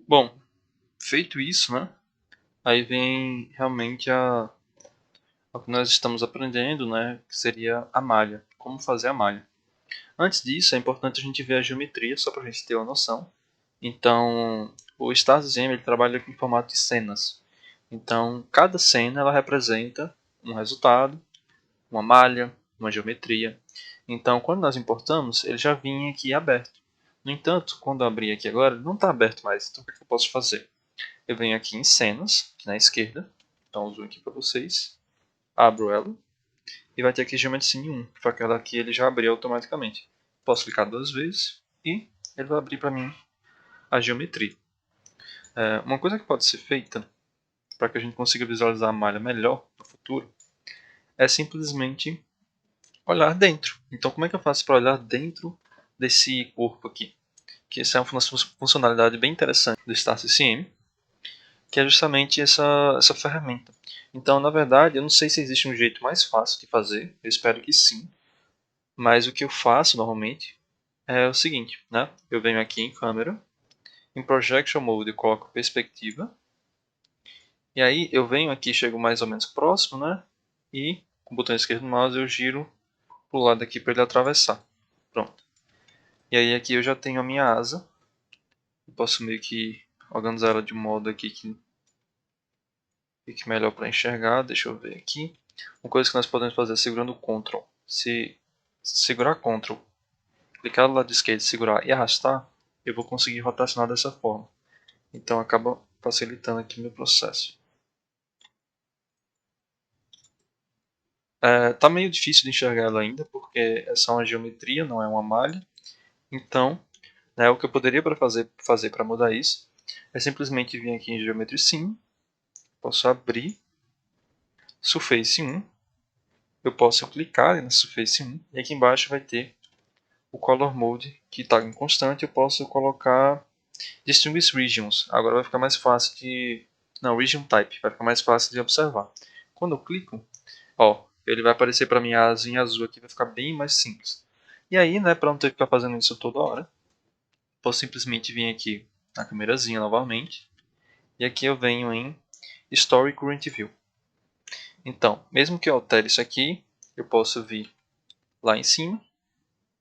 Bom, feito isso, né? Aí vem realmente o que nós estamos aprendendo, né? Que seria a malha. Como fazer a malha. Antes disso, é importante a gente ver a geometria, só para a gente ter uma noção. Então, o StarsGem ele trabalha em formato de cenas. Então, cada cena ela representa um resultado, uma malha, uma geometria. Então, quando nós importamos, ele já vinha aqui aberto. No entanto, quando eu abrir aqui agora, ele não está aberto mais. Então, o que eu posso fazer? Eu venho aqui em cenas, aqui na esquerda. Então, eu zoom aqui para vocês. Abro ela. E vai ter aqui Geometry Scene 1, que foi aquela que ele já abriu automaticamente. Posso clicar 2 vezes e ele vai abrir para mim a geometria. Uma coisa que pode ser feita para que a gente consiga visualizar a malha melhor no futuro é simplesmente olhar dentro. Então, como é que eu faço para olhar dentro desse corpo aqui? Que essa é uma funcionalidade bem interessante do StarCCM, que é justamente essa ferramenta. Então, na verdade, eu não sei se existe um jeito mais fácil de fazer, eu espero que sim, mas o que eu faço normalmente é o seguinte, né? Eu venho aqui em câmera, em Projection Mode eu coloco perspectiva, e aí eu venho aqui, chego mais ou menos próximo, né? E com o botão esquerdo do mouse eu giro pro lado aqui para ele atravessar. Pronto. E aí aqui eu já tenho a minha asa. Eu posso meio que organizar ela de um modo aqui que fique melhor para enxergar. Deixa eu ver aqui. Uma coisa que nós podemos fazer é segurando o Ctrl. Se segurar Ctrl, clicar do lado esquerdo, segurar e arrastar, eu vou conseguir rotacionar dessa forma. Então acaba facilitando aqui o meu processo. Tá meio difícil de enxergar ela ainda, porque é só uma geometria, não é uma malha. Então, né, o que eu poderia fazer para mudar isso é simplesmente vir aqui em Geometry Sim, posso abrir Surface 1, eu posso clicar na Surface 1 e aqui embaixo vai ter o Color Mode que está em constante, eu posso colocar Distinguish Regions, agora vai ficar mais fácil de... não, Region Type, vai ficar mais fácil de observar. Quando eu clico, ó, ele vai aparecer para mim a asinha azul aqui, vai ficar bem mais simples. E aí, né, para não ter que ficar fazendo isso toda hora, posso simplesmente vir aqui na câmerazinha novamente, e aqui eu venho em Story Current View. Então, mesmo que eu altere isso aqui, eu posso vir lá em cima,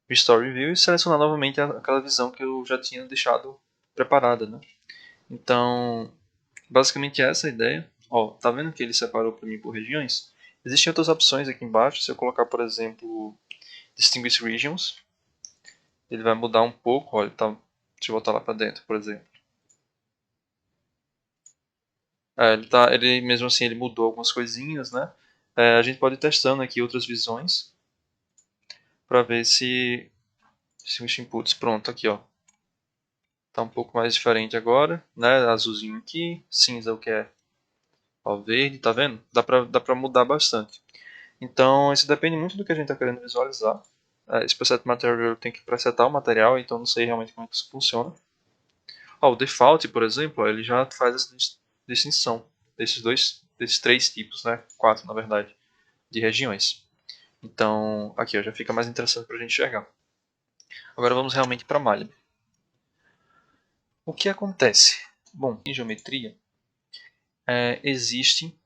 Story View, e selecionar novamente aquela visão que eu já tinha deixado preparada, né? Então, basicamente essa é a ideia. Ó, tá vendo que ele separou para mim por regiões? Existem outras opções aqui embaixo. Se eu colocar, por exemplo, Distinguish Regions, ele vai mudar um pouco. Olha, tá... deixa eu voltar lá para dentro, por exemplo. Ele mesmo assim ele mudou algumas coisinhas, né? A gente pode ir testando aqui outras visões para ver se os inputs pronto aqui, ó, tá um pouco mais diferente agora, né? Azulzinho aqui, cinza o que é, ó, verde, tá vendo? Dá pra mudar bastante. Então isso depende muito do que a gente está querendo visualizar. Esse preset material tem que presetar o material, então não sei realmente como é que isso funciona. Ó, o default, por exemplo, ele já faz essa distinção desses três tipos, né? Quatro, na verdade, de regiões. Então, aqui ó, já fica mais interessante para a gente enxergar. Agora vamos realmente para a malha. O que acontece? Bom, em geometria existe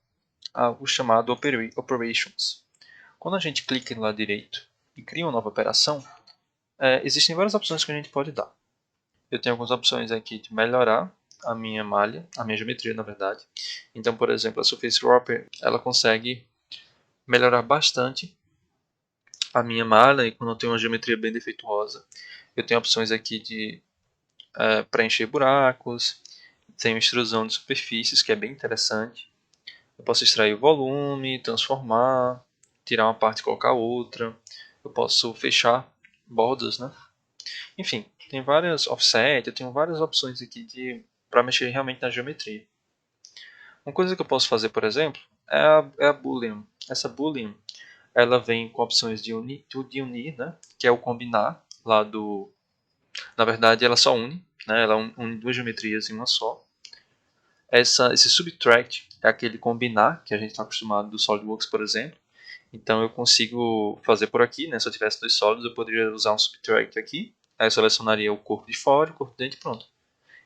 algo chamado operations. Quando a gente clica no lado direito e cria uma nova operação, existem várias opções que a gente pode dar. Eu tenho algumas opções aqui de melhorar a minha malha, a minha geometria na verdade. Então, por exemplo, a Surface Wrapper, ela consegue melhorar bastante a minha malha e quando eu tenho uma geometria bem defeituosa. Eu tenho opções aqui de preencher buracos, tenho extrusão de superfícies, que é bem interessante. Eu posso extrair o volume, transformar, tirar uma parte e colocar outra. Eu posso fechar bordas, né? Enfim, tem várias offset, eu tenho várias opções aqui para mexer realmente na geometria. Uma coisa que eu posso fazer, por exemplo, é a Boolean. Essa Boolean, ela vem com opções de unir, né? Que é o combinar lá do... Na verdade, ela só une, né? Ela une duas geometrias em uma só. Esse subtract é aquele combinar que a gente está acostumado do SolidWorks, por exemplo. Então eu consigo fazer por aqui, né? Se eu tivesse dois sólidos, eu poderia usar um subtract aqui. Aí eu selecionaria o corpo de fora e o corpo de dentro e pronto.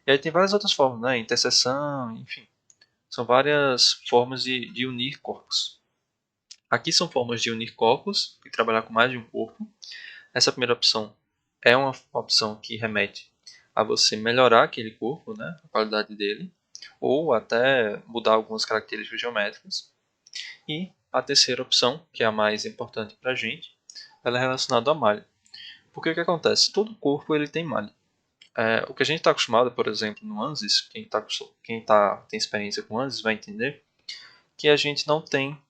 E aí tem várias outras formas, né? Interseção, enfim. São várias formas de unir corpos. Aqui são formas de unir corpos e trabalhar com mais de um corpo. Essa primeira opção é uma opção que remete a você melhorar aquele corpo, né? A qualidade dele, ou até mudar algumas características geométricas. E a terceira opção, que é a mais importante para a gente, ela é relacionada à malha. Porque o que acontece? Todo corpo ele tem malha. O que a gente está acostumado, por exemplo, no ANSYS, tem experiência com ANSYS vai entender que a gente não tem.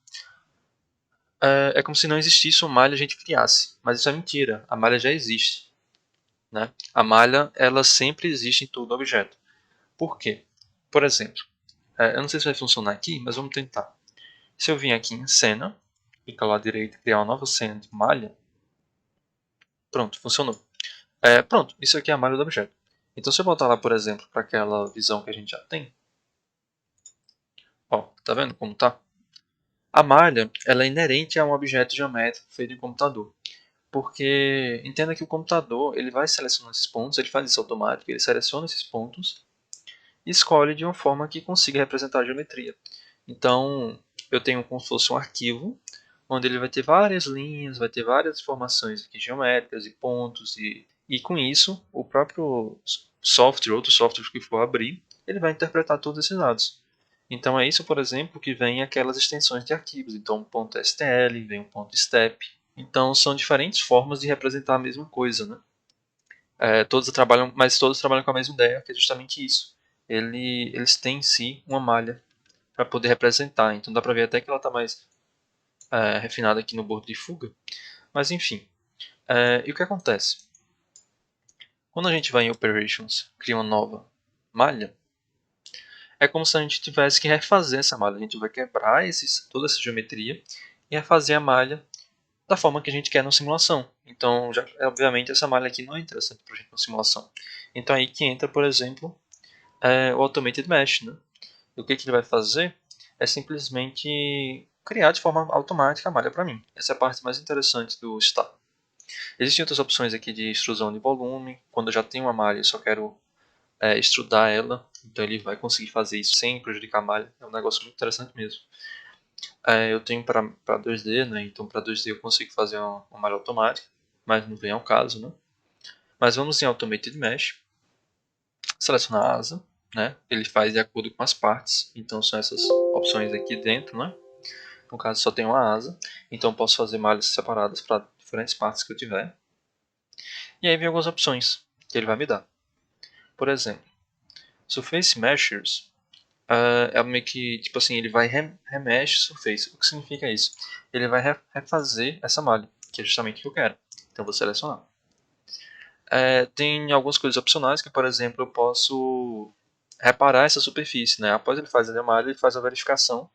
É como se não existisse uma malha e a gente criasse. Mas isso é mentira. A malha já existe. Né? A malha ela sempre existe em todo objeto. Por quê? Por exemplo, eu não sei se vai funcionar aqui, mas vamos tentar. Se eu vim aqui em cena, clicar lá à direita e criar uma nova cena de malha, pronto, funcionou. Pronto, isso aqui é a malha do objeto. Então se eu voltar lá, por exemplo, para aquela visão que a gente já tem, ó, tá vendo como tá? A malha ela é inerente a um objeto geométrico feito em computador. Porque entenda que o computador ele vai selecionar esses pontos, ele faz isso automático, ele seleciona esses pontos e escolhe de uma forma que consiga representar a geometria. Então, eu tenho como se fosse um arquivo, onde ele vai ter várias linhas, vai ter várias informações aqui geométricas e pontos, e com isso, o próprio software, outro software que for abrir, ele vai interpretar todos esses dados. Então é isso, por exemplo, que vem aquelas extensões de arquivos. Então, um ponto .stl, vem um ponto .step. Então, são diferentes formas de representar a mesma coisa, né? Mas todos trabalham com a mesma ideia, que é justamente isso. Eles têm em si uma malha para poder representar. Então dá para ver até que ela está mais refinada aqui no bordo de fuga. Mas enfim. E o que acontece? Quando a gente vai em Operations, cria uma nova malha, é como se a gente tivesse que refazer essa malha. A gente vai quebrar toda essa geometria e refazer a malha da forma que a gente quer na simulação. Então, obviamente, essa malha aqui não é interessante para a gente na simulação. Então, aí que entra, por exemplo, o Automated Mesh. Né? E o que ele vai fazer é simplesmente criar de forma automática a malha para mim. Essa é a parte mais interessante do Star. Existem outras opções aqui de extrusão de volume. Quando eu já tenho uma malha e só quero extrudar ela, então ele vai conseguir fazer isso sem prejudicar a malha. É um negócio muito interessante mesmo. Eu tenho para 2D, né? Então para 2D eu consigo fazer uma malha automática, mas não vem ao caso, né? Mas vamos em Automated Mesh, selecionar a asa, né? Ele faz de acordo com as partes, então são essas opções aqui dentro, né? No caso só tem uma asa, então posso fazer malhas separadas para diferentes partes que eu tiver. E aí vem algumas opções que ele vai me dar. Por exemplo, Surface Meshers é meio que, tipo assim, ele vai remexe Surface. O que significa isso? Ele vai refazer essa malha, que é justamente o que eu quero. Então eu vou selecionar. Tem algumas coisas opcionais que, por exemplo, eu posso reparar essa superfície. Né? Após ele fazer a malha, ele faz a verificação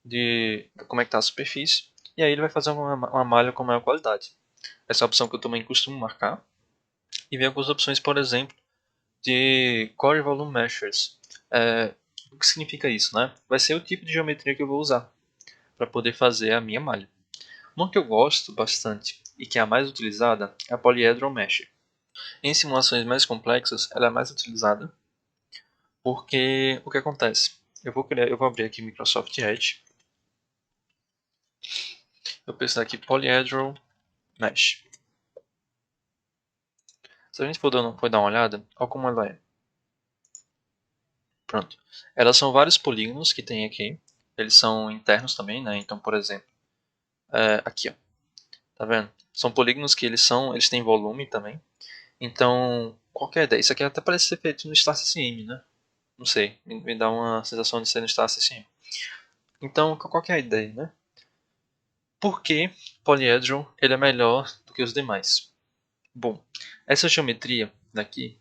de como é que está a superfície. E aí ele vai fazer uma malha com maior qualidade. Essa é a opção que eu também costumo marcar. E vem algumas opções, por exemplo, de Core Volume Meshers. O que significa isso? Né? Vai ser o tipo de geometria que eu vou usar para poder fazer a minha malha. Uma que eu gosto bastante e que é a mais utilizada é a Polyhedral Mesher. Em simulações mais complexas, ela é mais utilizada porque o que acontece? Eu vou abrir aqui o Microsoft Edge. Eu pesquisar aqui Polyhedral Mesh. Se a gente for dar uma olhada, olha como ela é. Pronto. Elas são vários polígonos que tem aqui. Eles são internos também, né? Então, por exemplo, aqui, ó. Tá vendo? São polígonos que eles têm volume também. Então, qualquer ideia. Isso aqui até parece ser feito no StarCSM, né? Não sei, me dá uma sensação de ser no StarCSM. Então, qual que é a ideia, né? Por que Polyhedron ele é melhor do que os demais? Bom, essa geometria daqui,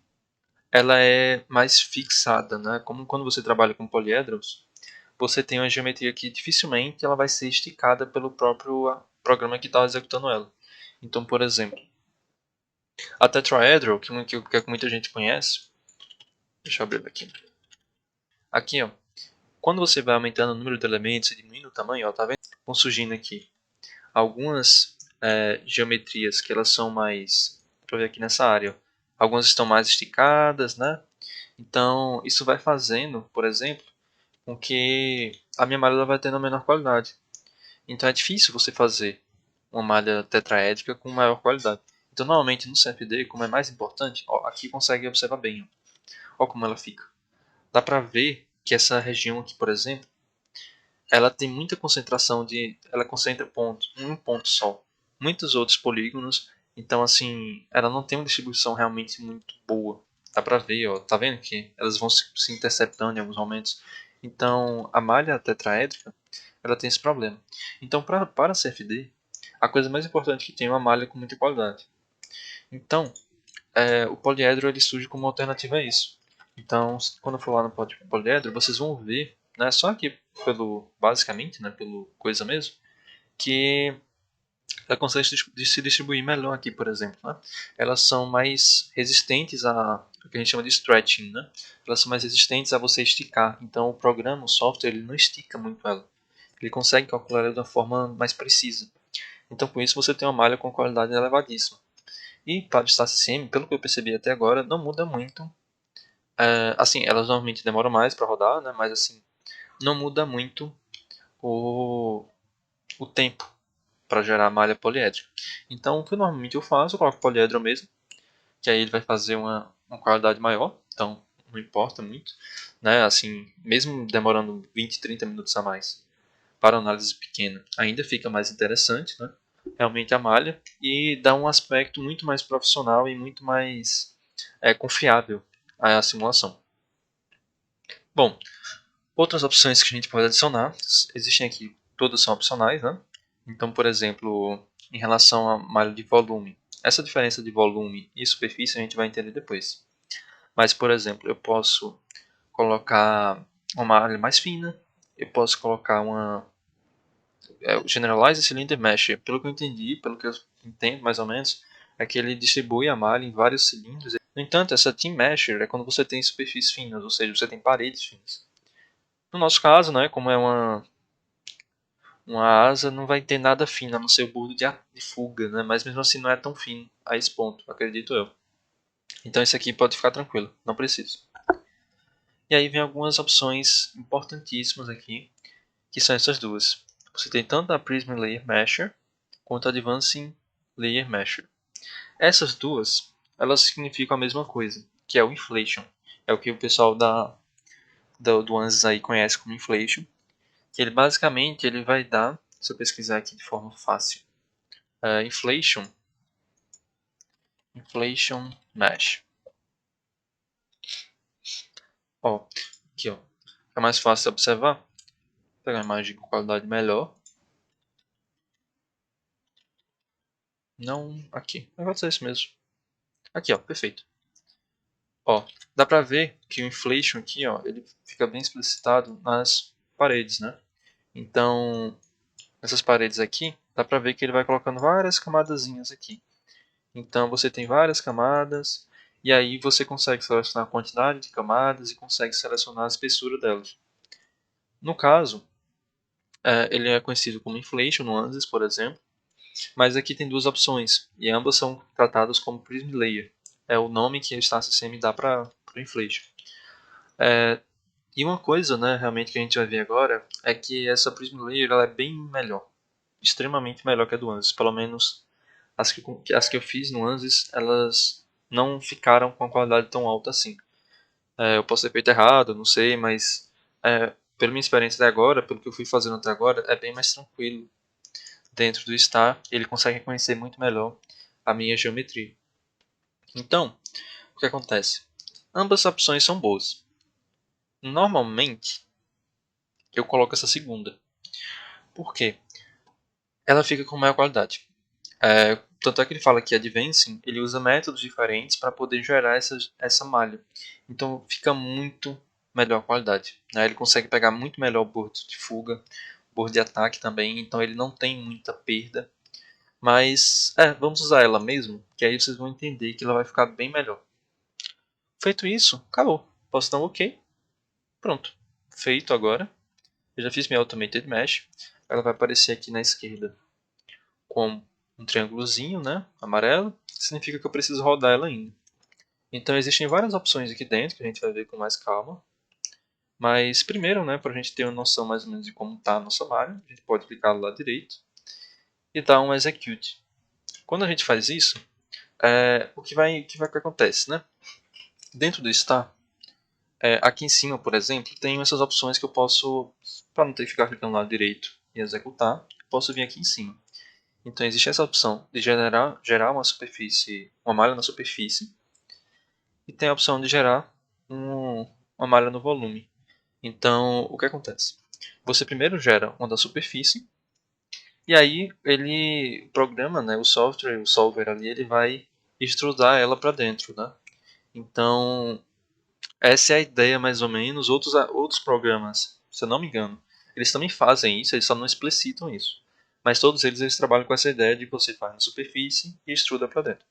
ela é mais fixada, né? Como quando você trabalha com poliedros, você tem uma geometria que dificilmente ela vai ser esticada pelo próprio programa que está executando ela. Então, por exemplo, a tetraedral, que muita gente conhece, deixa eu abrir aqui. Aqui, ó, quando você vai aumentando o número de elementos e diminuindo o tamanho, ó, tá vendo? Vão surgindo aqui algumas geometrias que elas são mais, deixa eu ver aqui nessa área, ó. Algumas estão mais esticadas, né? Então, isso vai fazendo, por exemplo, com que a minha malha vai tendo a menor qualidade. Então é difícil você fazer uma malha tetraédrica com maior qualidade. Então, normalmente no CFD, como é mais importante, ó, aqui consegue observar bem. Ó como ela fica. Dá pra ver que essa região aqui, por exemplo, ela tem muita concentração de... Ela concentra pontos, um ponto só. Muitos outros polígonos. Então, assim, ela não tem uma distribuição realmente muito boa. Dá pra ver, ó. Tá vendo que elas vão se interceptando em alguns momentos. Então, a malha tetraédrica, ela tem esse problema. Então, para CFD, a coisa mais importante que tem é uma malha com muita qualidade. Então, o poliedro ele surge como alternativa a isso. Então, quando eu for lá no poliedro, vocês vão ver, né, só aqui basicamente, né, pelo coisa mesmo, que ela consegue se distribuir melhor aqui, por exemplo. Né? Elas são mais resistentes a o que a gente chama de stretching, né? Elas são mais resistentes a você esticar. Então, o programa, o software, ele não estica muito ela. Ele consegue calcular ela de uma forma mais precisa. Então, com isso, você tem uma malha com qualidade elevadíssima. E para o StatsCM, pelo que eu percebi até agora, não muda muito. Assim, elas normalmente demoram mais para rodar, né? Mas assim, não muda muito o, o tempo para gerar malha poliédrica. Então, o que normalmente eu faço, eu coloco poliedro mesmo, que aí ele vai fazer uma qualidade maior. Então, não importa muito, né? Assim, mesmo demorando 20, 30 minutos a mais para análise pequena, ainda fica mais interessante, né? Realmente a malha e dá um aspecto muito mais profissional e muito mais confiável à simulação. Bom, outras opções que a gente pode adicionar, existem aqui, todas são opcionais, né? Então, por exemplo, em relação à malha de volume, essa diferença de volume e superfície a gente vai entender depois. Mas, por exemplo, eu posso colocar uma malha mais fina, eu posso colocar o Generalized Cylinder Mesh. Pelo que eu entendi, pelo que eu entendo mais ou menos, é que ele distribui a malha em vários cilindros. No entanto, essa Team Mesher é quando você tem superfícies finas, ou seja, você tem paredes finas. No nosso caso, né, como é uma asa, não vai ter nada fino, a não ser o bordo de fuga, né, mas mesmo assim não é tão fino a esse ponto, acredito eu. Então esse aqui pode ficar tranquilo, não precisa. E aí vem algumas opções importantíssimas aqui, que são essas duas. Você tem tanto a Prism Layer Mesher, quanto a Advancing Layer Mesher. Essas duas, elas significam a mesma coisa, que é o Inflation. É o que o pessoal do ANSYS aí conhece como Inflation. Que ele basicamente ele vai dar, se eu pesquisar aqui de forma fácil, Inflation Mesh. Ó, aqui ó, é mais fácil de observar. Vou pegar uma imagem com qualidade melhor. Não aqui, vai ser isso mesmo. Aqui ó, perfeito. Ó, dá pra ver que o Inflation aqui ó, ele fica bem explicitado nas paredes, né? Então, essas paredes aqui, dá pra ver que ele vai colocando várias camadazinhas aqui. Então você tem várias camadas, e aí você consegue selecionar a quantidade de camadas e consegue selecionar a espessura delas. No caso, ele é conhecido como Inflation no ANSYS, por exemplo, mas aqui tem duas opções, e ambas são tratadas como Prism Layer. É o nome que o StarCM dá para o Inflation. E uma coisa, né, realmente que a gente vai ver agora, é que essa Prism Layer ela é bem melhor, extremamente melhor que a do ANSYS, pelo menos as que eu fiz no ANSYS, elas não ficaram com a qualidade tão alta assim. Eu posso ter feito errado, não sei, mas pela minha experiência até agora, pelo que eu fui fazendo até agora, é bem mais tranquilo dentro do Star. Ele consegue reconhecer muito melhor a minha geometria. Então, o que acontece? Ambas opções são boas. Normalmente, eu coloco essa segunda. Por quê? Ela fica com maior qualidade. Tanto é que ele fala que Advancing ele usa métodos diferentes para poder gerar essa malha. Então fica muito melhor a qualidade. Né? Ele consegue pegar muito melhor o board de fuga, board de ataque também, então ele não tem muita perda. Mas vamos usar ela mesmo, que aí vocês vão entender que ela vai ficar bem melhor. Feito isso, acabou. Posso dar um OK. Pronto. Feito agora. Eu já fiz minha Automated Mesh. Ela vai aparecer aqui na esquerda com um triângulozinho, né, amarelo, significa que eu preciso rodar ela ainda. Então existem várias opções aqui dentro que a gente vai ver com mais calma. Mas primeiro, né, para a gente ter uma noção mais ou menos de como está a nossa malha, a gente pode clicar lá direito e dar um execute. Quando a gente faz isso, o que acontece, né? Dentro do Star, aqui em cima, por exemplo, tem essas opções que eu posso, para não ter que ficar clicando lá direito e executar, posso vir aqui em cima. Então existe essa opção de gerar uma malha na superfície, e tem a opção de gerar uma malha no volume. Então, o que acontece? Você primeiro gera uma da superfície, e aí o programa, né, o software, o solver ali, ele vai extrudar ela para dentro, né? Então, essa é a ideia mais ou menos. Outros programas, se eu não me engano, eles também fazem isso, eles só não explicitam isso. Mas todos eles trabalham com essa ideia de que você faz na superfície e extruda para dentro.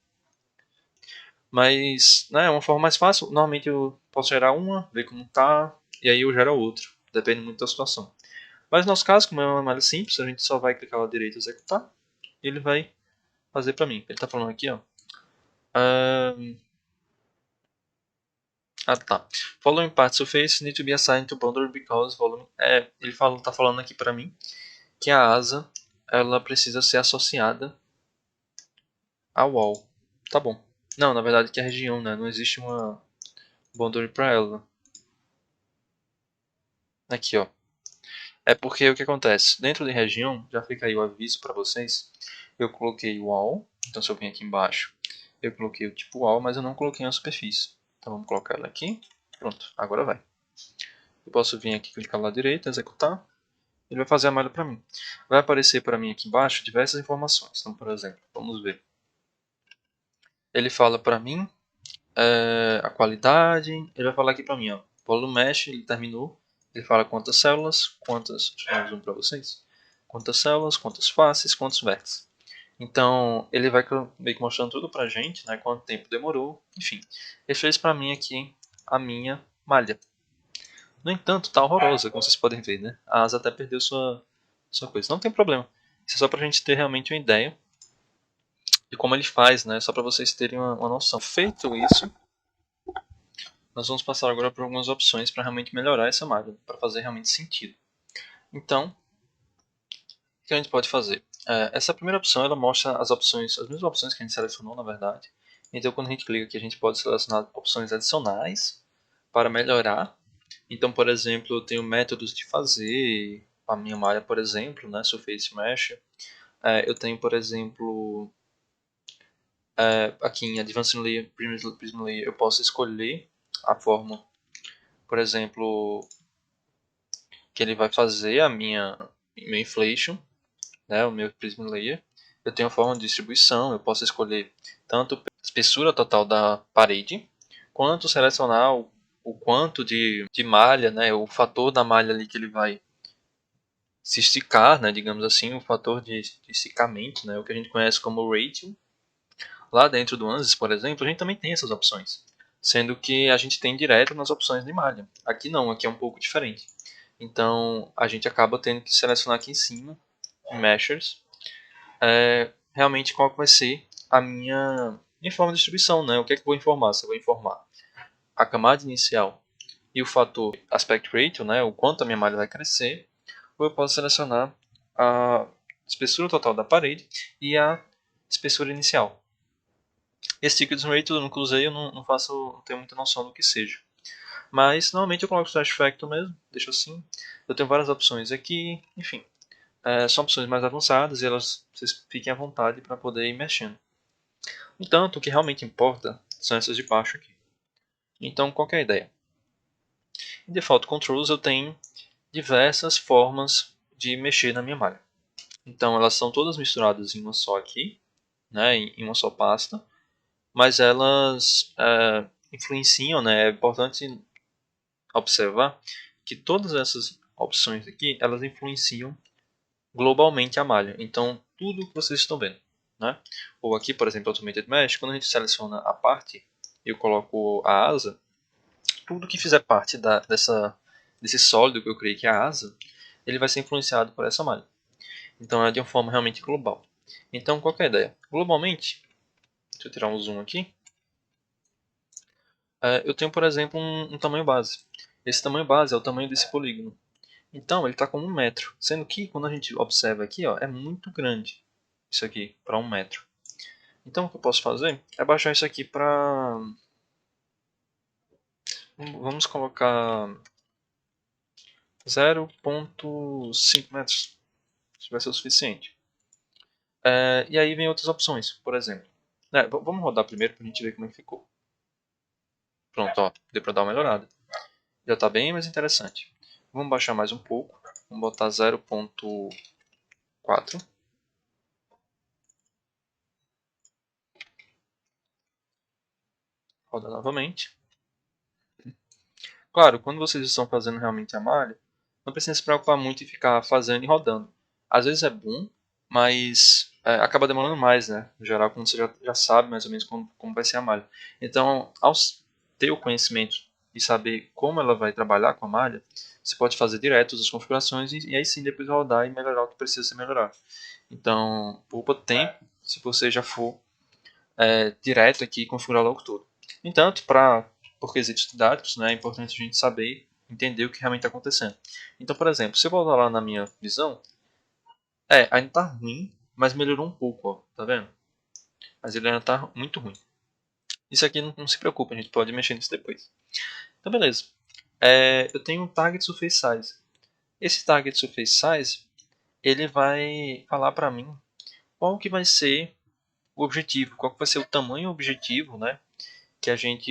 Mas, né, é uma forma mais fácil. Normalmente eu posso gerar uma, ver como tá, e aí eu gero outra. Depende muito da situação. Mas no nosso caso, como é uma malha simples, a gente só vai clicar lá direito e executar. E ele vai fazer para mim. Ele está falando aqui, ó. Tá. Following parts surface need to be assigned to boundary because volume. Ele tá falando aqui para mim que a asa ela precisa ser associada ao wall. Tá bom. Não, na verdade que é a região, né? Não existe uma boundary para ela. Aqui, ó. É porque o que acontece? Dentro de região, já fica aí o aviso para vocês. Eu coloquei o wall. Então se eu vim aqui embaixo, eu coloquei o tipo wall, mas eu não coloquei uma superfície. Então vamos colocar ela aqui. Pronto, agora vai. Eu posso vir aqui, clicar lá direito, executar. Ele vai fazer a malha para mim. Vai aparecer para mim aqui embaixo diversas informações. Então, por exemplo, vamos ver. Ele fala para mim a qualidade. Ele vai falar aqui para mim, ó, volume mesh, ele terminou. Ele fala quantas células, deixa eu dar um zoom para vocês. Quantas células, quantas faces, quantos vértices. Então, ele vai meio que mostrando tudo pra gente, né, quanto tempo demorou, enfim. Ele fez para mim aqui a minha malha. No entanto, tá horrorosa, como vocês podem ver, né? A asa até perdeu sua coisa. Não tem problema. Isso é só pra gente ter realmente uma ideia de como ele faz, né? Só pra vocês terem uma noção. Feito isso, nós vamos passar agora por algumas opções para realmente melhorar essa malha, para fazer realmente sentido. Então, o que a gente pode fazer? Essa primeira opção, ela mostra as mesmas opções que a gente selecionou, na verdade. Então, quando a gente clica aqui, a gente pode selecionar opções adicionais para melhorar. Então, por exemplo, eu tenho métodos de fazer a minha malha, por exemplo, né, Surface Mesh. Eu tenho, por exemplo, aqui em Advanced Layer, Prism Layer, eu posso escolher a forma, por exemplo, que ele vai fazer meu inflation, né, o meu Prism Layer. Eu tenho a forma de distribuição, eu posso escolher tanto a espessura total da parede, quanto selecionar o quanto de malha, né, o fator da malha ali que ele vai se esticar, né, digamos assim, o fator de esticamento, né, o que a gente conhece como ratio. Lá dentro do ANSYS, por exemplo, a gente também tem essas opções, sendo que a gente tem direto nas opções de malha. Aqui não, aqui é um pouco diferente. Então, a gente acaba tendo que selecionar aqui em cima, em Measures, realmente qual vai ser a minha forma de distribuição, né? O que é que eu vou informar? Se eu vou informar a camada inicial e o fator aspect ratio, né? O quanto a minha malha vai crescer, ou eu posso selecionar a espessura total da parede e a espessura inicial. Esse thickness ratio eu nunca usei, eu não tenho muita noção do que seja. Mas normalmente eu coloco o slash factor mesmo, deixo assim. Eu tenho várias opções aqui, enfim. São opções mais avançadas e vocês fiquem à vontade para poder ir mexendo. No entanto, o que realmente importa são essas de baixo aqui. Então, qual é a ideia? Em Default Controls eu tenho diversas formas de mexer na minha malha. Então, elas são todas misturadas em uma só aqui, né, em uma só pasta, mas elas influenciam, né, é importante observar que todas essas opções aqui, elas influenciam globalmente a malha. Então, tudo que vocês estão vendo, né? Ou aqui, por exemplo, Automated Mesh, quando a gente seleciona a parte, eu coloco a asa, tudo que fizer parte desse sólido que eu criei, que é a asa, ele vai ser influenciado por essa malha. Então, é de uma forma realmente global. Então, qual é a ideia? Globalmente, deixa eu tirar um zoom aqui. Eu tenho, por exemplo, um tamanho base. Esse tamanho base é o tamanho desse polígono. Então, ele está com 1 metro. Sendo que, quando a gente observa aqui, ó, é muito grande isso aqui, para 1 metro. Então, o que eu posso fazer é baixar isso aqui para... Vamos colocar 0,5 metros. Se vai ser o suficiente. E aí vem outras opções, por exemplo. Vamos rodar primeiro para a gente ver como é que ficou. Pronto, ó, deu para dar uma melhorada. Já está bem mais interessante. Vamos baixar mais um pouco. Vamos botar 0,4. Roda novamente. Claro, quando vocês estão fazendo realmente a malha, não precisa se preocupar muito em ficar fazendo e rodando. Às vezes é bom, mas acaba demorando mais, né? No geral, quando você já sabe mais ou menos como vai ser a malha. Então, ao ter o conhecimento e saber como ela vai trabalhar com a malha, você pode fazer direto as configurações e aí sim depois rodar e melhorar o que precisa ser melhorado. Então, poupa tempo se você já for direto aqui e configurar logo tudo. No entanto, por quesitos didáticos, né, é importante a gente saber, entender o que realmente está acontecendo. Então, por exemplo, se eu voltar lá na minha visão, ainda está ruim, mas melhorou um pouco, ó, tá vendo? Mas ele ainda está muito ruim. Isso aqui não se preocupe, a gente pode mexer nisso depois. Então, beleza. Eu tenho um Target Surface Size. Esse Target Surface Size, ele vai falar para mim qual que vai ser o objetivo, qual que vai ser o tamanho objetivo, né,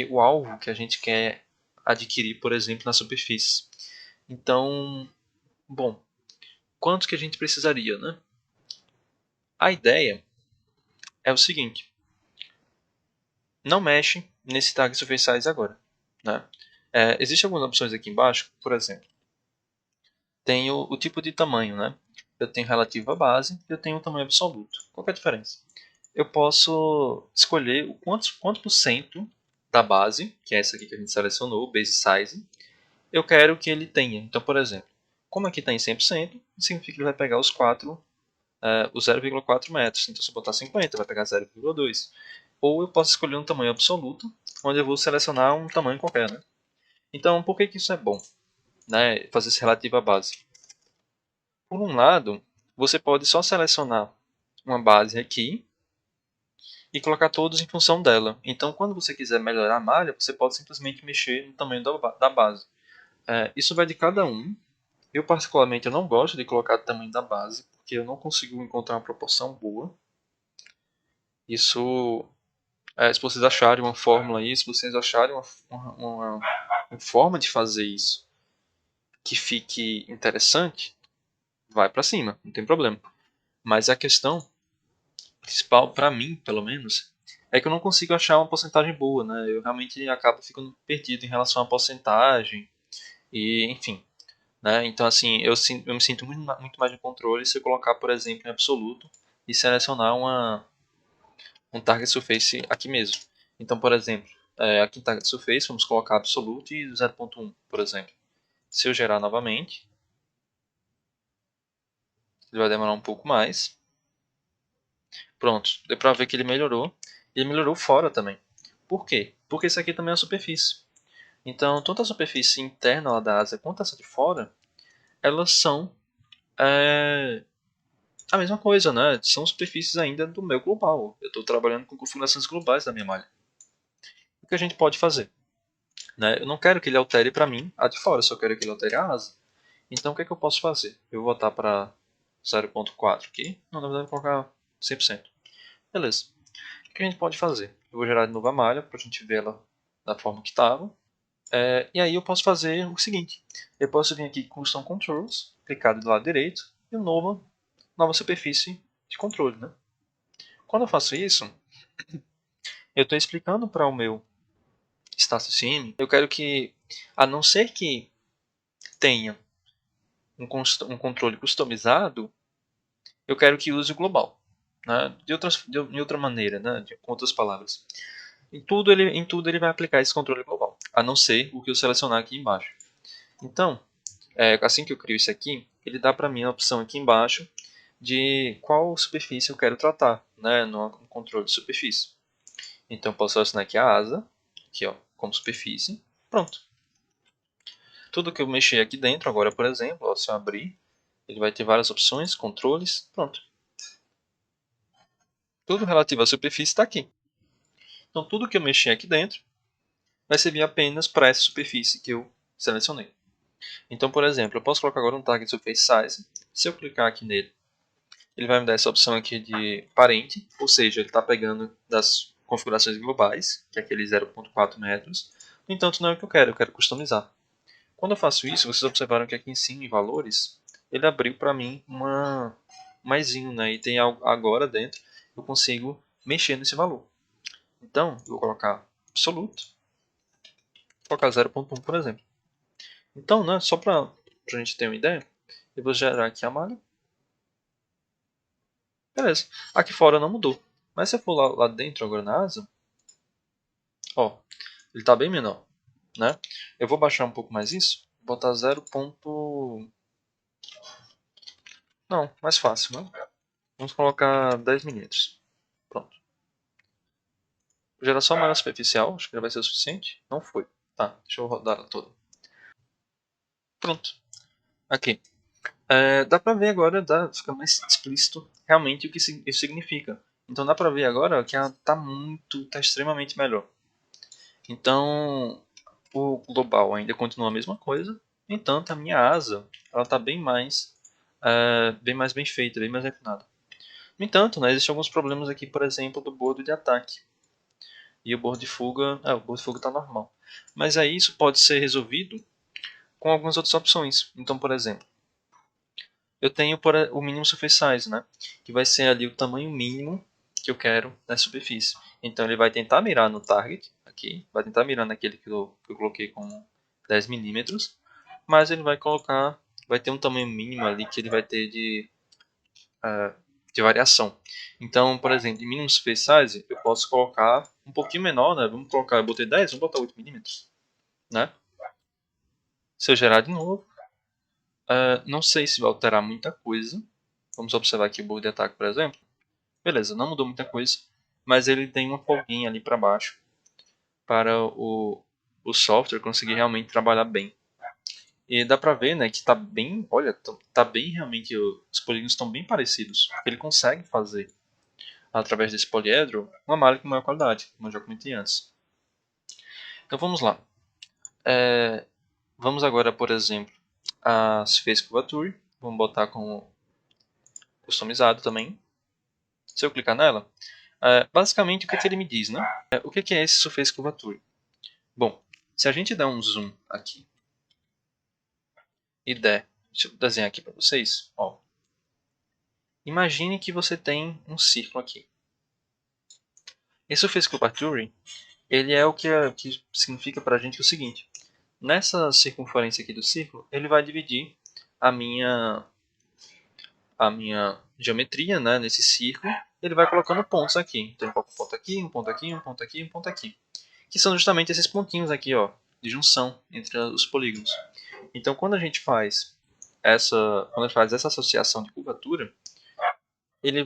o alvo que a gente quer adquirir, por exemplo, na superfície. Então, bom, quanto que a gente precisaria, né? A ideia é o seguinte: não mexe nesse Target Surface Size agora, né? Existem algumas opções aqui embaixo, por exemplo, tem o tipo de tamanho, né? Eu tenho relativo à base e eu tenho o tamanho absoluto. Qual que é a diferença? Eu posso escolher quanto por cento da base, que é essa aqui que a gente selecionou, Base Size, eu quero que ele tenha. Então, por exemplo, como aqui está em 100%, significa que ele vai pegar os 0,4 metros. Então, se eu botar 50, vai pegar 0,2. Ou eu posso escolher um tamanho absoluto, onde eu vou selecionar um tamanho qualquer. Né? Então, por que isso é bom? Né? Fazer esse relativo à base. Por um lado, você pode só selecionar uma base aqui e colocar todos em função dela. Então, quando você quiser melhorar a malha, você pode simplesmente mexer no tamanho da base. Isso vai de cada um. Eu, particularmente, eu não gosto de colocar o tamanho da base, porque eu não consigo encontrar uma proporção boa. Isso, se vocês acharem uma fórmula aí, se vocês acharem uma forma de fazer isso que fique interessante, vai para cima, não tem problema. Mas a questão principal, para mim, pelo menos, é que eu não consigo achar uma porcentagem boa, né? Eu realmente acabo ficando perdido em relação à porcentagem e, enfim. Né? Então, assim, eu me sinto muito mais no controle se eu colocar, por exemplo, em absoluto e selecionar um Target Surface aqui mesmo. Então, por exemplo, aqui em Target Surface, vamos colocar absoluto e 0.1, por exemplo. Se eu gerar novamente, ele vai demorar um pouco mais. Pronto, deu pra ver que ele melhorou. E ele melhorou fora também. Por quê? Porque isso aqui também é a superfície. Então, tanto a superfície interna lá da asa quanto essa de fora, elas são a mesma coisa, né? São superfícies ainda do meu global. Eu estou trabalhando com configurações globais da minha malha. O que a gente pode fazer? Né? Eu não quero que ele altere para mim a de fora, eu só quero que ele altere a asa. Então o que, é que eu posso fazer? Eu vou botar para 0.4 aqui. Não, na verdade eu vou colocar 100%. Beleza. O que a gente pode fazer? Eu vou gerar de novo a malha para a gente ver ela da forma que estava. E aí eu posso fazer o seguinte. Eu posso vir aqui com Custom Controls, clicar do lado direito, e nova superfície de controle. Né? Quando eu faço isso, eu estou explicando para o meu status sim. Eu quero que, a não ser que tenha um controle customizado, eu quero que use o global. Né? De outra maneira, né? Com outras palavras. Em tudo ele vai aplicar esse controle global, a não ser o que eu selecionar aqui embaixo. Então, assim que eu crio isso aqui, ele dá para mim a opção aqui embaixo de qual superfície eu quero tratar, né, no controle de superfície. Então, eu posso selecionar aqui a asa, aqui, ó, como superfície. Pronto. Tudo que eu mexer aqui dentro agora, por exemplo, ó, se eu abrir, ele vai ter várias opções, controles, pronto. Tudo relativo à superfície está aqui. Então tudo que eu mexer aqui dentro vai servir apenas para essa superfície que eu selecionei. Então, por exemplo, eu posso colocar agora um Target Surface Size. Se eu clicar aqui nele, ele vai me dar essa opção aqui de parente, ou seja, ele está pegando das configurações globais, que é aquele 0.4 metros. No entanto, não é o que eu quero customizar. Quando eu faço isso, vocês observaram que aqui em cima, em valores, ele abriu para mim uma maisinho, né? E tem algo agora dentro, eu consigo mexer nesse valor. Então, eu vou colocar absoluto, vou colocar 0.1, por exemplo. Então, né, só para a gente ter uma ideia, eu vou gerar aqui a malha. Beleza. Aqui fora não mudou. Mas se eu for lá dentro agora na asa, ó, ele está bem menor, né? Eu vou baixar um pouco mais isso, botar 0. Não, mais fácil, né? Vamos colocar 10 milímetros. Pronto. Geração malha superficial, acho que já vai ser o suficiente. Não foi. Tá, deixa eu rodar ela toda. Pronto. Aqui. Dá pra ver agora, fica mais explícito realmente o que isso significa. Então dá pra ver agora que ela tá extremamente melhor. Então, o global ainda continua a mesma coisa. No entanto, a minha asa, ela tá bem mais bem feita, bem mais refinada. No entanto, né, existem alguns problemas aqui, por exemplo, do bordo de ataque. E o bordo de fuga está normal. Mas aí isso pode ser resolvido com algumas outras opções. Então, por exemplo, eu tenho o mínimo surface size, né? Que vai ser ali o tamanho mínimo que eu quero na superfície. Então ele vai tentar mirar no target, aqui, vai tentar mirar naquele que eu coloquei como 10 milímetros, mas ele vai ter um tamanho mínimo ali que ele vai ter de variação. Então, por exemplo, em mínimo surface size, eu posso colocar um pouquinho menor, né? Vamos colocar, eu botei 10, vamos botar 8 milímetros, né? Se eu gerar de novo, não sei se vai alterar muita coisa. Vamos observar aqui o bordo de ataque, por exemplo. Beleza, não mudou muita coisa, mas ele tem uma folguinha ali para baixo para o software conseguir realmente trabalhar bem. E dá pra ver, né, que tá bem, olha, tá bem realmente, os polígonos estão bem parecidos. Ele consegue fazer, através desse poliedro, uma malha com maior qualidade, como eu já comentei antes. Então vamos lá. Vamos agora, por exemplo, a Surface Curvature. Vamos botar como customizado também. Se eu clicar nela, basicamente o que ele me diz, né? O que é esse Surface Curvature? Bom, se a gente der um zoom aqui e deixa eu desenhar aqui para vocês, ó. Imagine que você tem um círculo aqui. Esse Surface Curvature, ele é o que significa para a gente o seguinte. Nessa circunferência aqui do círculo, ele vai dividir a minha geometria, né, nesse círculo. Ele vai colocando pontos aqui. Então ele coloca um ponto aqui, um ponto aqui, um ponto aqui, um ponto aqui. Que são justamente esses pontinhos aqui, ó, de junção entre os polígonos. Então quando a gente faz essa associação de curvatura,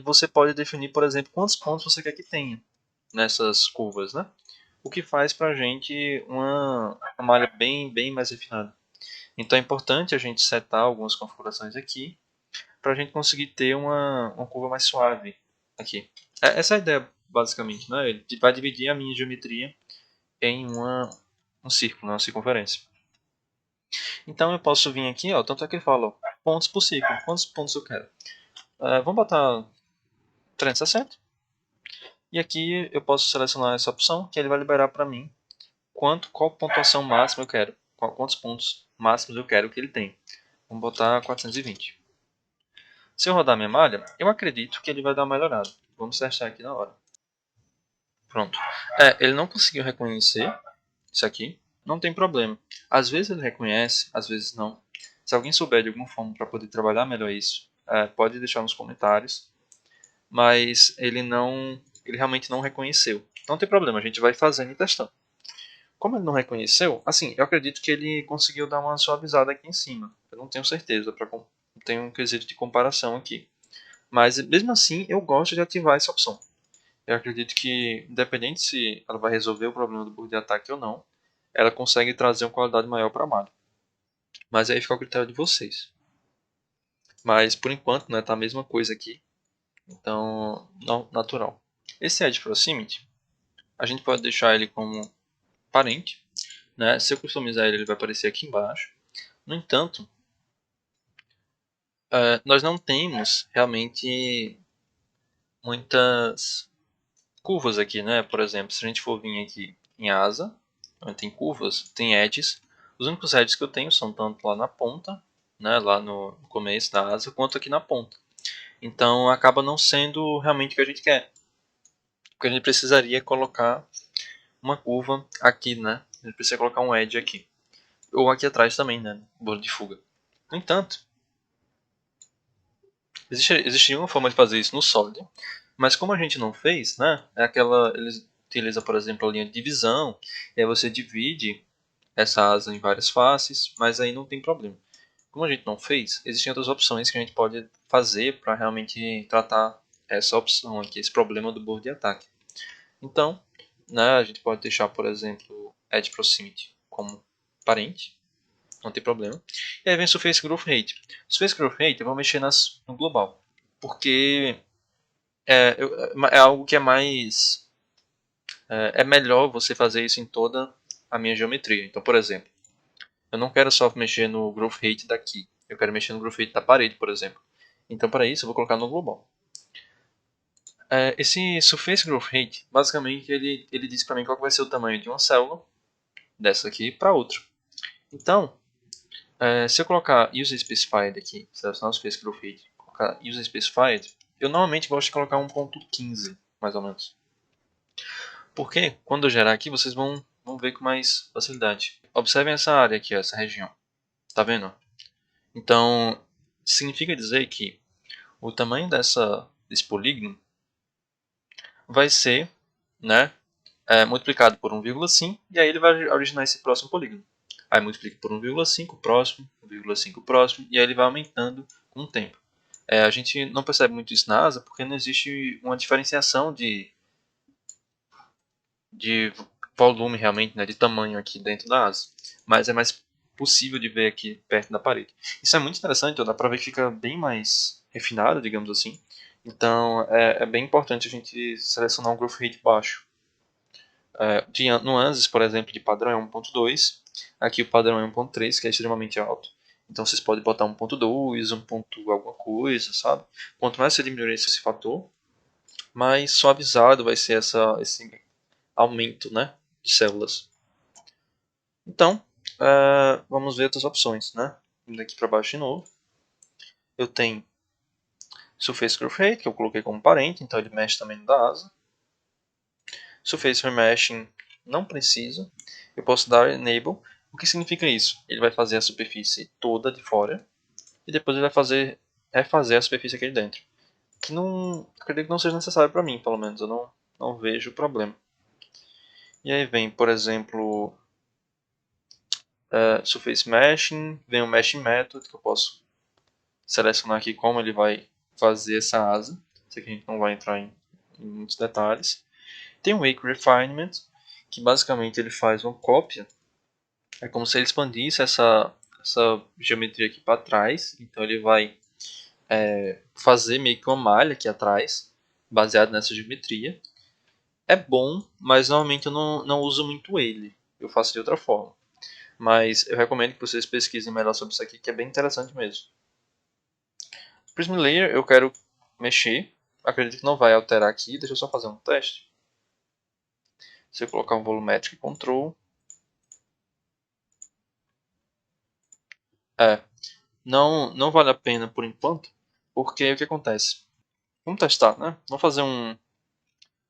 você pode definir, por exemplo, quantos pontos você quer que tenha nessas curvas, né? O que faz para a gente uma malha bem mais refinada. Então é importante a gente setar algumas configurações aqui para a gente conseguir ter uma curva mais suave aqui. Essa é a ideia, basicamente, né? Ele vai dividir a minha geometria em um círculo, uma circunferência. Então eu posso vir aqui, ó, tanto é que ele fala, ó, pontos por círculo, quantos pontos eu quero. Vamos botar 360. E aqui eu posso selecionar essa opção, que ele vai liberar para mim qual pontuação máxima eu quero, quantos pontos máximos eu quero que ele tenha. Vamos botar 420. Se eu rodar minha malha, eu acredito que ele vai dar uma melhorada. Vamos testar aqui na hora. Pronto. Ele não conseguiu reconhecer isso aqui. Não tem problema. Às vezes ele reconhece, às vezes não. Se alguém souber de alguma forma para poder trabalhar melhor isso, pode deixar nos comentários. Mas ele realmente não reconheceu. Não tem problema, a gente vai fazendo e testando. Como ele não reconheceu, assim, eu acredito que ele conseguiu dar uma suavizada aqui em cima. Eu não tenho certeza, não tenho um quesito de comparação aqui. Mas mesmo assim, eu gosto de ativar essa opção. Eu acredito que, independente se ela vai resolver o problema do bug de ataque ou não, ela consegue trazer uma qualidade maior para a malha. Mas aí fica ao critério de vocês. Mas por enquanto, né, tá a mesma coisa aqui. Então, não, natural. Esse Edge Proximity, a gente pode deixar ele como parente, né? Se eu customizar ele, ele vai aparecer aqui embaixo. No entanto, nós não temos realmente muitas curvas aqui, né? Por exemplo, se a gente for vir aqui em asa, onde tem curvas, tem edges. Os únicos edges que eu tenho são tanto lá na ponta, né? Lá no começo da asa, quanto aqui na ponta. Então acaba não sendo realmente o que a gente quer. Porque a gente precisaria colocar uma curva aqui, né? A gente precisa colocar um edge aqui. Ou aqui atrás também, né? Bolo de fuga. No entanto, existiria uma forma de fazer isso no Solid, mas como a gente não fez, né? É aquela, eles utilizam, por exemplo, a linha de divisão, e aí você divide essa asa em várias faces, mas aí não tem problema. Como a gente não fez, existem outras opções que a gente pode fazer para realmente tratar essa opção aqui, esse problema do bolo de ataque. Então, né, a gente pode deixar, por exemplo, Edge Proximity como parente, não tem problema. E aí vem Surface Growth Rate. Surface Growth Rate eu vou mexer no global, porque é algo que é mais... É melhor você fazer isso em toda a minha geometria. Então, por exemplo, eu não quero só mexer no Growth Rate daqui, eu quero mexer no Growth Rate da parede, por exemplo. Então, para isso, eu vou colocar no global. Esse Surface Growth Rate, basicamente, ele diz para mim qual vai ser o tamanho de uma célula, dessa aqui, para outra. Então, se eu colocar User Specified aqui, selecionar o Surface Growth Rate, colocar User Specified, eu normalmente gosto de colocar 1.15, mais ou menos. Porque, quando eu gerar aqui, vocês vão ver com mais facilidade. Observem essa área aqui, essa região. Tá vendo? Então, significa dizer que o tamanho desse polígono vai ser, né, multiplicado por 1,5 e aí ele vai originar esse próximo polígono. Aí multiplica por 1,5 próximo, 1,5 próximo e aí ele vai aumentando com o tempo. A gente não percebe muito isso na asa porque não existe uma diferenciação de volume realmente, né, de tamanho aqui dentro da asa. Mas é mais possível de ver aqui perto da parede. Isso é muito interessante, dá pra ver que fica bem mais refinado, digamos assim. Então é bem importante a gente selecionar um growth rate baixo. De nuances, por exemplo, de padrão é 1.2. Aqui o padrão é 1.3, que é extremamente alto. Então vocês podem botar 1.2, 1. Alguma coisa, sabe? Quanto mais você diminuir esse fator, mais suavizado vai ser esse aumento, né, de células. Então, vamos ver outras opções, né? Indo aqui para baixo de novo. Eu tenho Surface Growth Rate, que eu coloquei como parente, então ele mexe também no da asa. Surface Remeshing, não preciso. Eu posso dar Enable. O que significa isso? Ele vai fazer a superfície toda de fora e depois ele vai refazer a superfície aqui de dentro. Que não, acredito que não seja necessário para mim, pelo menos. Eu não vejo problema. E aí vem, por exemplo, Surface Meshing, vem o Meshing Method, que eu posso selecionar aqui como ele vai fazer essa asa. Isso aqui a gente não vai entrar em muitos detalhes. Tem o Wake Refinement, que basicamente ele faz uma cópia. É como se ele expandisse essa geometria aqui para trás. Então ele vai fazer meio que uma malha aqui atrás, baseado nessa geometria. É bom, mas normalmente eu não uso muito ele. Eu faço de outra forma. Mas eu recomendo que vocês pesquisem melhor sobre isso aqui, que é bem interessante mesmo. Prism Layer eu quero mexer. Acredito que não vai alterar aqui. Deixa eu só fazer um teste. Se eu colocar um Volumetric Control. Não vale a pena por enquanto. Porque o que acontece? Vamos testar, né? Vamos fazer um...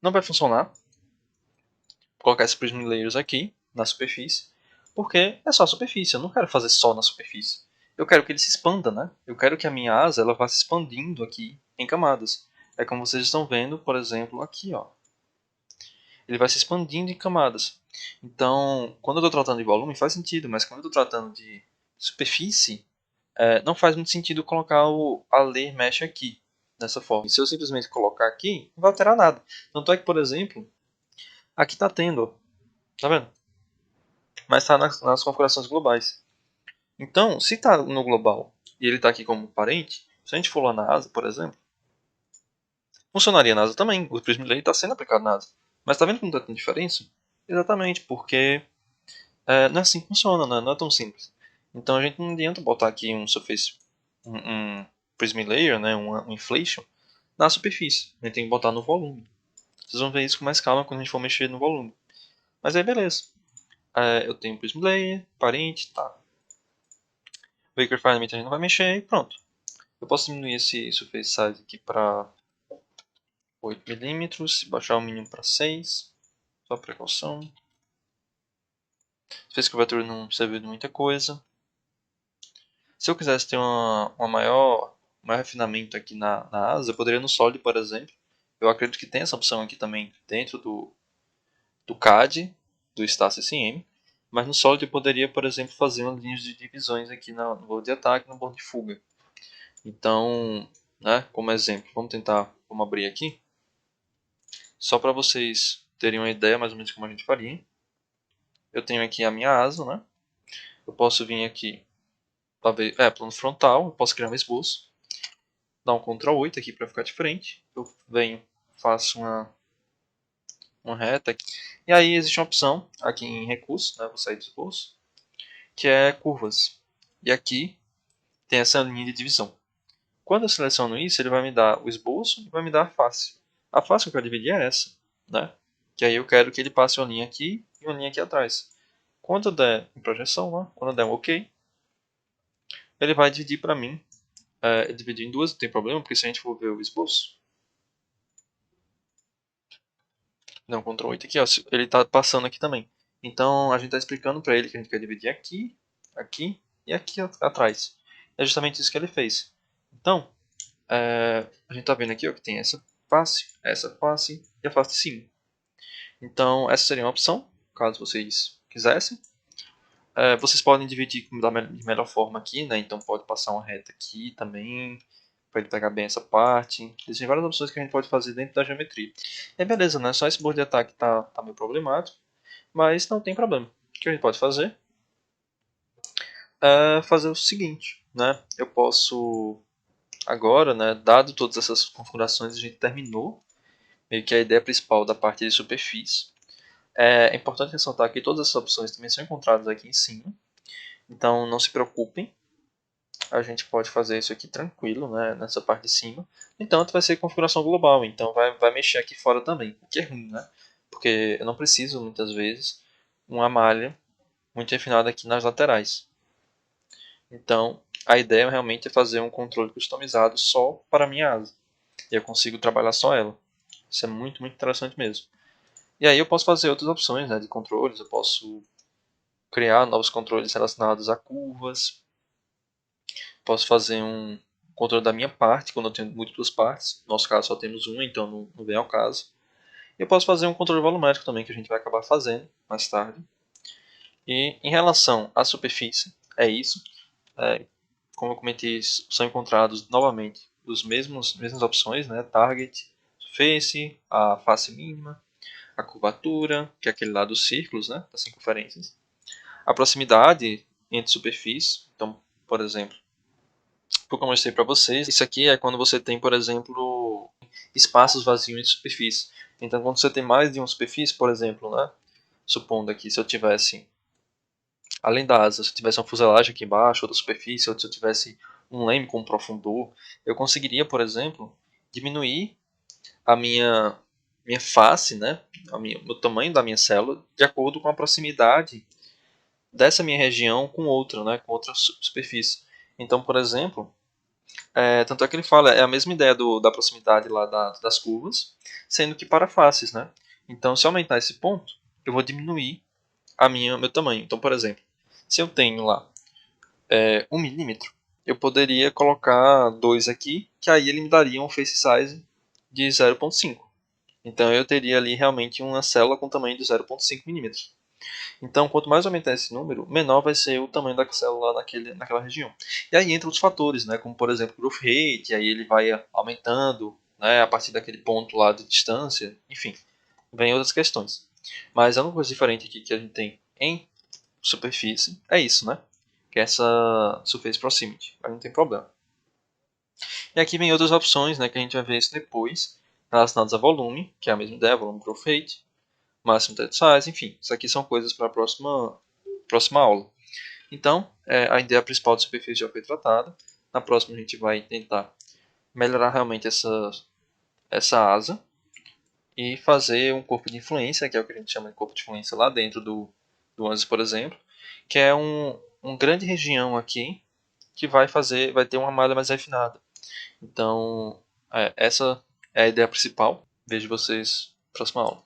Não vai funcionar. Vou colocar esses Prism Layers aqui, na superfície. Porque é só a superfície. Eu não quero fazer só na superfície. Eu quero que ele se expanda, né? Eu quero que a minha asa ela vá se expandindo aqui em camadas. É como vocês estão vendo, por exemplo, aqui, ó. Ele vai se expandindo em camadas. Então, quando eu estou tratando de volume, faz sentido, mas quando eu estou tratando de superfície, não faz muito sentido colocar a layer mesh aqui, dessa forma. E se eu simplesmente colocar aqui, não vai alterar nada. Tanto é que, por exemplo, aqui está tendo, tá vendo? mas está nas configurações globais. Então, se está no global e ele está aqui como parente, se a gente for lá na asa, por exemplo, funcionaria na asa também. O Prism Layer está sendo aplicado na asa. Mas está vendo como está tendo diferença? Exatamente, porque não é assim que funciona, né? Não é tão simples. Então a gente não adianta botar aqui um surface, um Prism Layer, né? um Inflation, na superfície. A gente tem que botar no volume. Vocês vão ver isso com mais calma quando a gente for mexer no volume. Mas aí beleza. Eu tenho Prism Layer, parente, tá. Baker Refinement a gente não vai mexer e pronto. Eu posso diminuir esse surface size aqui para 8 milímetros, baixar o mínimo para 6, só precaução. Surface Curvature não serviu de muita coisa. Se eu quisesse ter uma maior refinamento aqui na asa, eu poderia no Solid, por exemplo. Eu acredito que tem essa opção aqui também dentro do CAD, do StarCCM. Mas no Solid eu poderia, por exemplo, fazer umas linhas de divisões aqui no bolo de ataque e no bolo de fuga. Então, né, como exemplo, vamos abrir aqui. Só para vocês terem uma ideia mais ou menos como a gente faria. Eu tenho aqui a minha asa, né? Eu posso vir aqui, plano frontal, eu posso criar um esboço. Dar um Ctrl 8 aqui para ficar de frente. Eu venho, faço uma reta aqui. E aí existe uma opção aqui em recursos, né? Vou sair do esboço, que é curvas. E aqui tem essa linha de divisão. Quando eu seleciono isso, ele vai me dar o esboço e vai me dar a face. A face que eu quero dividir é essa, né? Que aí eu quero que ele passe uma linha aqui e uma linha aqui atrás. Quando eu der em projeção, né? Quando eu der um OK, ele vai dividir para mim. Ele dividir em duas, não tem problema, porque se a gente for ver o esboço, não, Ctrl 8 aqui, ó, ele está passando aqui também. Então a gente está explicando para ele que a gente quer dividir aqui, aqui e aqui atrás. É justamente isso que ele fez. Então, a gente está vendo aqui ó, que tem essa face e a face de cima. Então essa seria uma opção, caso vocês quisessem. Vocês podem dividir de melhor forma aqui, né? Então pode passar uma reta aqui também, para ele pegar bem essa parte. Existem várias opções que a gente pode fazer dentro da geometria. E beleza, né? Só esse board de ataque tá meio problemático, mas não tem problema. O que a gente pode fazer é fazer o seguinte, né? Eu posso agora, né? Dado todas essas configurações, a gente terminou meio que a ideia principal da parte de superfície. É importante ressaltar que todas essas opções também são encontradas aqui em cima. Então não se preocupem, a gente pode fazer isso aqui tranquilo, né, nessa parte de cima. Então vai ser configuração global, então vai mexer aqui fora também, o que é ruim, né? Porque eu não preciso muitas vezes uma malha muito refinada aqui nas laterais. Então a ideia realmente é fazer um controle customizado só para a minha asa. E eu consigo trabalhar só ela. Isso é muito, muito interessante mesmo. E aí eu posso fazer outras opções, né, de controles, eu posso criar novos controles relacionados a curvas, posso fazer um controle da minha parte, quando eu tenho múltiplas partes. No nosso caso só temos uma, então não vem ao caso. Eu posso fazer um controle volumétrico também, que a gente vai acabar fazendo mais tarde. E em relação à superfície, é isso. Como eu comentei, são encontrados novamente as mesmas opções, né? Target, Surface, a face mínima, a curvatura, que é aquele lá dos círculos, né? Das circunferências. A proximidade entre superfícies, então, por exemplo, como eu mostrei para vocês, isso aqui é quando você tem, por exemplo, espaços vazios em superfície. Então, quando você tem mais de uma superfície, por exemplo, né? Supondo aqui, se eu tivesse, além da asa, se eu tivesse uma fuselagem aqui embaixo, outra superfície, ou se eu tivesse um leme com um profundor, eu conseguiria, por exemplo, diminuir a minha face, né? O tamanho da minha célula, de acordo com a proximidade dessa minha região com outra, né? Com outra superfície. Então, por exemplo, tanto é que ele fala, é a mesma ideia da proximidade lá das curvas, sendo que para faces, né? Então, se eu aumentar esse ponto, eu vou diminuir meu tamanho. Então, por exemplo, se eu tenho lá 1 milímetro, eu poderia colocar 2 aqui, que aí ele me daria um face size de 0,5. Então, eu teria ali realmente uma célula com tamanho de 0,5 milímetros. Então, quanto mais aumentar esse número, menor vai ser o tamanho da célula naquela região. E aí entram outros fatores, né, como por exemplo o growth rate, aí ele vai aumentando, né, a partir daquele ponto lá de distância, enfim, vem outras questões. Mas a única coisa diferente aqui que a gente tem em superfície, é isso, né? Que é essa Surface Proximity, mas não tem problema. E aqui vem outras opções, né, que a gente vai ver isso depois, relacionadas a volume, que é a mesma ideia, volume growth rate, máximo teto size, enfim, isso aqui são coisas para a próxima aula. Então, a ideia principal da superfície já foi tratada. Na próxima a gente vai tentar melhorar realmente essa asa e fazer um corpo de influência, que é o que a gente chama de corpo de influência lá dentro do ânus, por exemplo, que é um grande região aqui que vai ter uma malha mais refinada. Então, essa é a ideia principal. Vejo vocês na próxima aula.